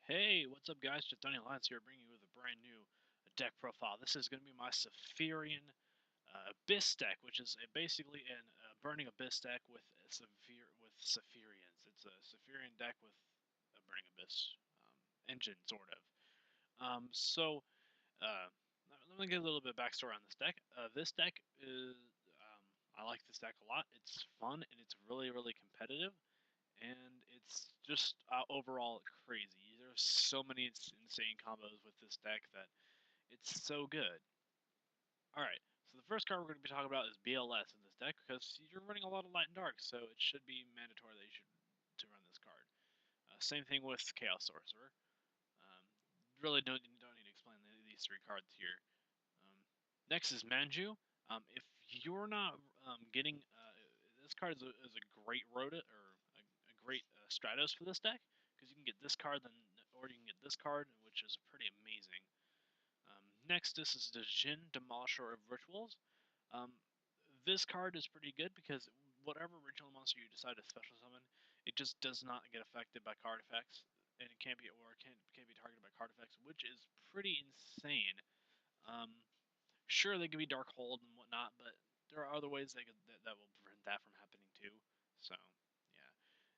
Hey, what's up guys? Just Alliance here bringing you with a brand new deck profile. This is going to be my Saffirian Abyss deck, which is basically an Burning Abyss deck with Saffirians. It's a Saffirian deck with a Burning Abyss engine, sort of. Uh, let me get a little bit of backstory on this deck. This deck is, I like this deck a lot. It's fun and it's really, really competitive. And it's just overall crazy. There's so many insane combos with this deck that it's so good. Alright, so the first card we're going to be talking about is BLS in this deck because you're running a lot of light and dark, so it should be mandatory that you should to run this card. Same thing with Chaos Sorcerer. Um, really don't need to explain these three cards here. Next is Manju. If you're not getting this card is a great Rota or a great Stratos for this deck because you can get this card or you can get this card, which is pretty amazing. Next, this is the Jin Demolisher of Rituals. Um, this card is pretty good because whatever ritual monster you decide to special summon, it just does not get affected by card effects, and it can't be targeted by card effects, which is pretty insane. Um, Sure, they could be dark hold and whatnot, but there are other ways that will prevent that from happening too. So, yeah.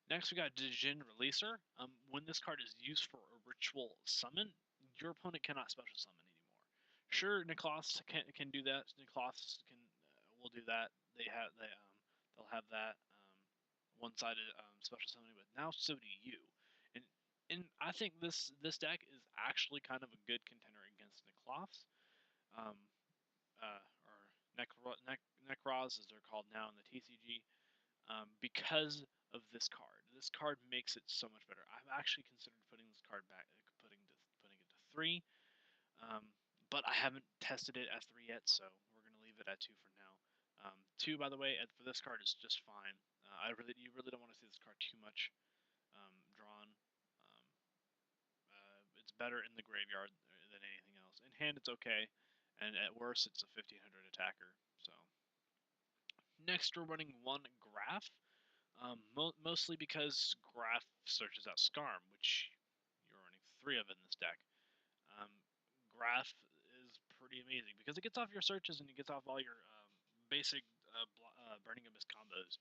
Next, we got Djinn Releaser. When this card is used for a ritual summon, your opponent cannot special summon anymore. Sure, Necloths can do that. Necloths will do that. They'll have that one-sided special summoning, but now so do you. And I think this deck is actually kind of a good contender against Necloths. Um, or Nekroz, as they're called now in the TCG, because of this card. This card makes it so much better. I've actually considered putting this card back, putting it to 3, um, but I haven't tested it at 3 yet, so we're gonna leave it at 2 for now. 2, by the way, for this card is just fine. You really don't want to see this card too much drawn. Um, it's better in the graveyard than anything else. In hand, it's okay, and at worst, it's a 1500 attacker. So next, we're running one Graph, mostly because Graph searches out Skarm, which you're running 3 of in this deck. Graph is pretty amazing because it gets off your searches and it gets off all your basic Burning Abyss combos.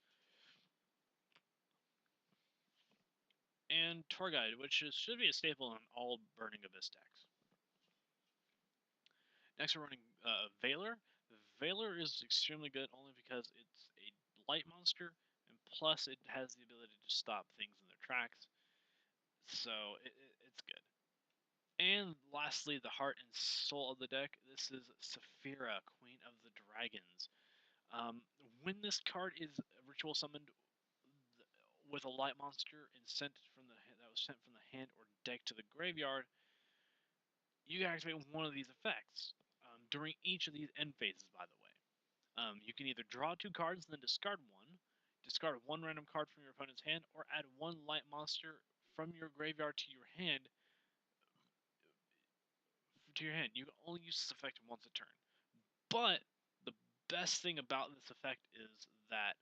And Tour Guide, which should be a staple in all Burning Abyss decks. Next, we're running Valor. Valor is extremely good only because it's a light monster, and plus it has the ability to stop things in their tracks, so it's good. And lastly, the heart and soul of the deck. This is Saffiria, Queen of the Dragons. When this card is ritual summoned with a light monster and that was sent from the hand or deck to the graveyard, you can activate one of these effects during each of these end phases, by the way. You can either draw 2 cards and then discard one random card from your opponent's hand, or add 1 light monster from your graveyard to your hand. You can only use this effect once a turn. But the best thing about this effect is that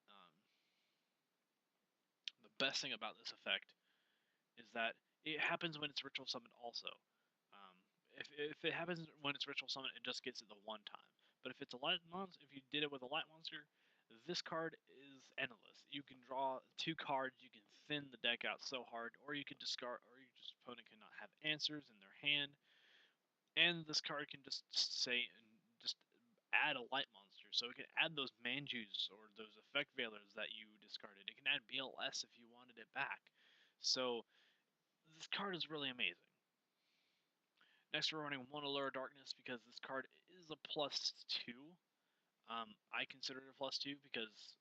it happens when it's ritual summoned also. If it happens when it's ritual summoned, it just gets it the one time. But if it's a light monster, if you did it with a light monster, this card is endless. You can draw 2 cards, you can thin the deck out so hard, or you can discard, or your opponent cannot have answers in their hand, and this card can just add a light monster. So it can add those Manjus or those effect Veilers that you discarded. It can add BLS if you wanted it back. So this card is really amazing. Next, we're running one Allure Darkness because this card is a +2. I consider it a +2 because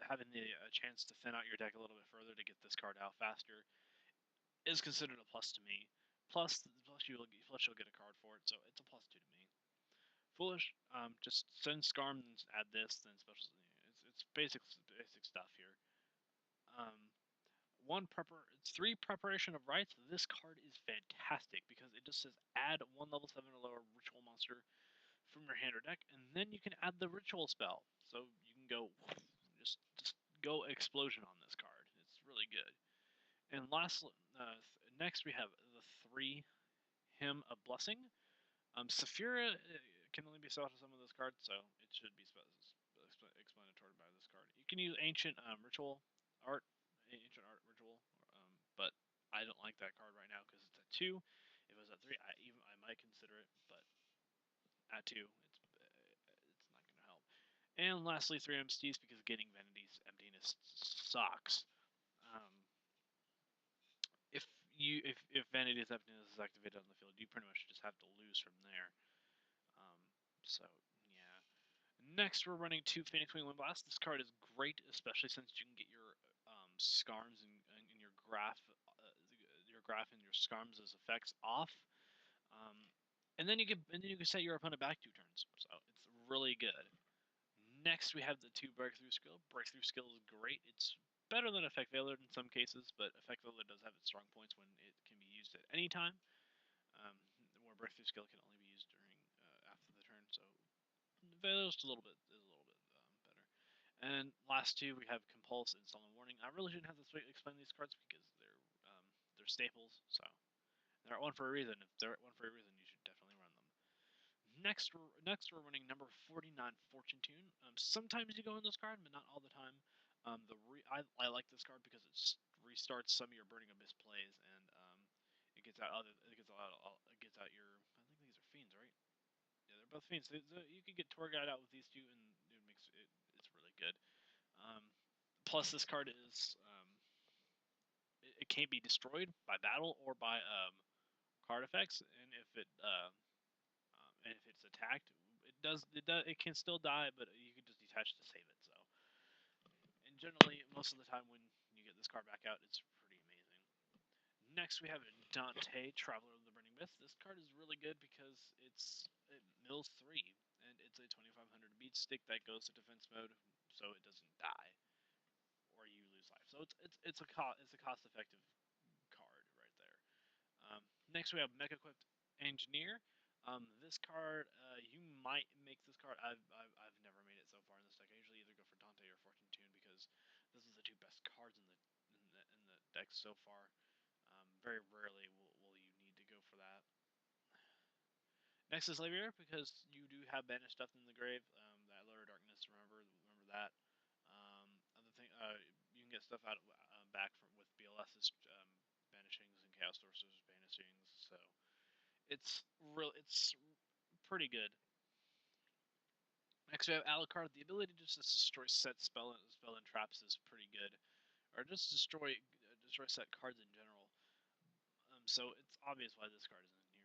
having the chance to thin out your deck a little bit further to get this card out faster is considered a plus to me. Plus you'll get a card for it, so it's a +2 to me. Foolish, just send Skarm and add this, then special. It's basic stuff here. It's 3 Preparation of Rites. This card is fantastic because it just says add 1 level 7 or lower ritual monster from your hand or deck, and then you can add the ritual spell. So you can go just go explosion on this card. It's really good. And next we have the 3 Hymn of Blessing. Saffiria can only be spelled to some of those cards, so it should be explanatory by this card. You can use Ancient Ritual Art, Ancient Art Ritual, but I don't like that card right now because it's at 2. If it was at 3, I might consider it, but at 2, it's not going to help. And lastly, 3 MSTs because getting Vanity's Emptiness sucks. If Vanity's Emptiness is activated on the field, you pretty much just have to lose from there. So yeah. Next, we're running 2 Phoenix Wing Windblast. This card is great, especially since you can get your Skarms and your graph and your Skarms as effects off. And then you can set your opponent back 2 turns. So it's really good. Next, we have the 2 Breakthrough Skill. Breakthrough Skill is great. It's better than Effect Veiler in some cases, but Effect Veiler does have its strong points when it can be used at any time. Where Breakthrough Skill can only be used during after the turn. So Veiler is a little bit better. And last 2, we have Compulse and Solemn Warning. I really shouldn't have to explain these cards because they're staples. So they're at 1 for a reason. If they're at 1 for a reason, you should definitely run them. Next, we're running number 49, Fortune Tune. Sometimes you go in this card, but not all the time. I like this card because it restarts some of your Burning Abyss plays, and it gets out your. I think these are fiends, right? Yeah, they're both fiends. So you could get Tour Guide out with these 2, and it's really good. Plus, this card is it can't be destroyed by battle or by card effects, and if it's attacked, it can still die, but you can just detach to save it. So, and generally, most of the time when you get this card back out, it's pretty amazing. Next, we have Dante, Traveler of the Burning Myth. This card is really good because it mills 3, and it's a 2500 beat stick that goes to defense mode, so it doesn't die or you lose life. So it's a cost-effective card right there. Next, we have Mech Equipped Engineer. This card, you might make this card. I've never made it so far in this deck. I usually either go for Dante or Fortune Tune because this is the 2 best cards in the deck so far. Very rarely will you need to go for that. Next is Saffiria because you do have banished stuff in the grave. That Lower Darkness, remember that. Other thing, you can get stuff out back with BLS's banishings and Chaos Sorcerer's banishings. So it's pretty good. Next we have Alucard. The ability to just destroy set spell and traps is pretty good, or just destroy set cards in general. So it's obvious why this card is in here.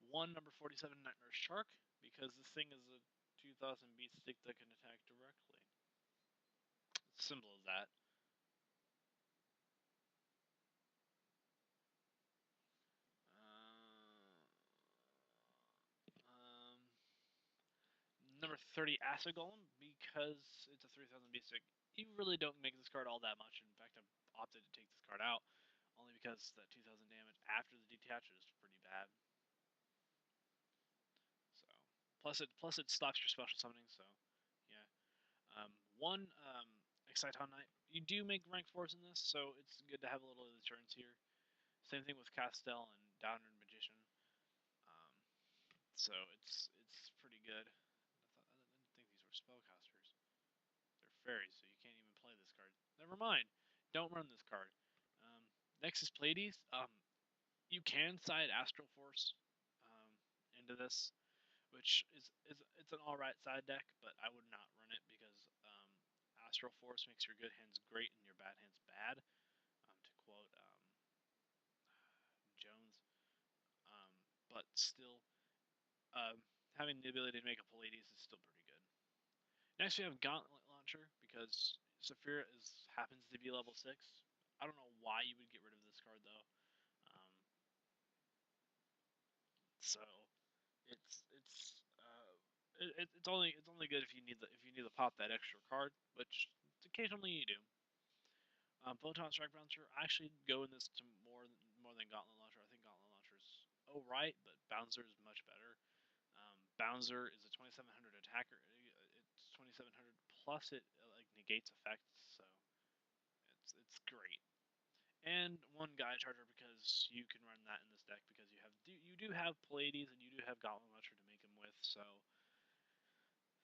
1 number 47 Nightmare Shark because this thing is a 2000 beat stick that can attack directly. It's simple as that. Number 30 Acid Golem because it's a 3000 beat stick. You really don't make this card all that much. In fact, I've opted to take this card out only because that 2000 damage after the detach is pretty bad. So plus it stops your special summoning. So yeah. 1 Exciton Knight. You do make rank 4s in this, so it's good to have a little deterrence here. Same thing with Castell and Downward Magician. So it's pretty good. I didn't think these were spellcasters. They're fairies, so you can't even play this card. Never mind. Don't run this card. Next is Pleiades. You can side Astral Force into this, which is it's an alright side deck, but I would not run it because Astral Force makes your good hands great and your bad hands bad. To quote Jones, but still, having the ability to make a Pleiades is still pretty good. Next, we have Gauntlet Launcher because Saffiria happens to be level 6. I don't know why you would get rid of this card though. So it's only good if you need to pop that extra card, which occasionally you do. Photon Strike Bouncer, I actually go in this to more than Gauntlet Launcher. I think Gauntlet Launcher is alright, but Bouncer is much better. Bouncer is a 2700 attacker. It's 2700 plus it negates effects, so it's great. and one Gaia Charger because you can run that in this deck because you do have Pleiades and you do have Gauntlet Launcher to make them with, so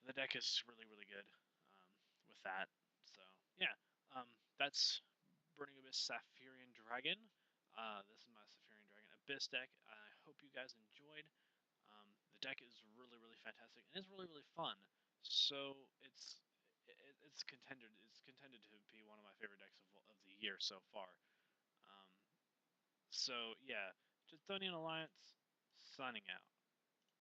the deck is really good with that. So yeah, that's Burning Abyss Saffirian Dragon. This is my Saffirian Dragon Abyss deck. I hope you guys enjoyed. The deck is really fantastic and it's really fun. So it's contended to be one of my favorite decks of the year so far. So yeah, Draconian Alliance signing out.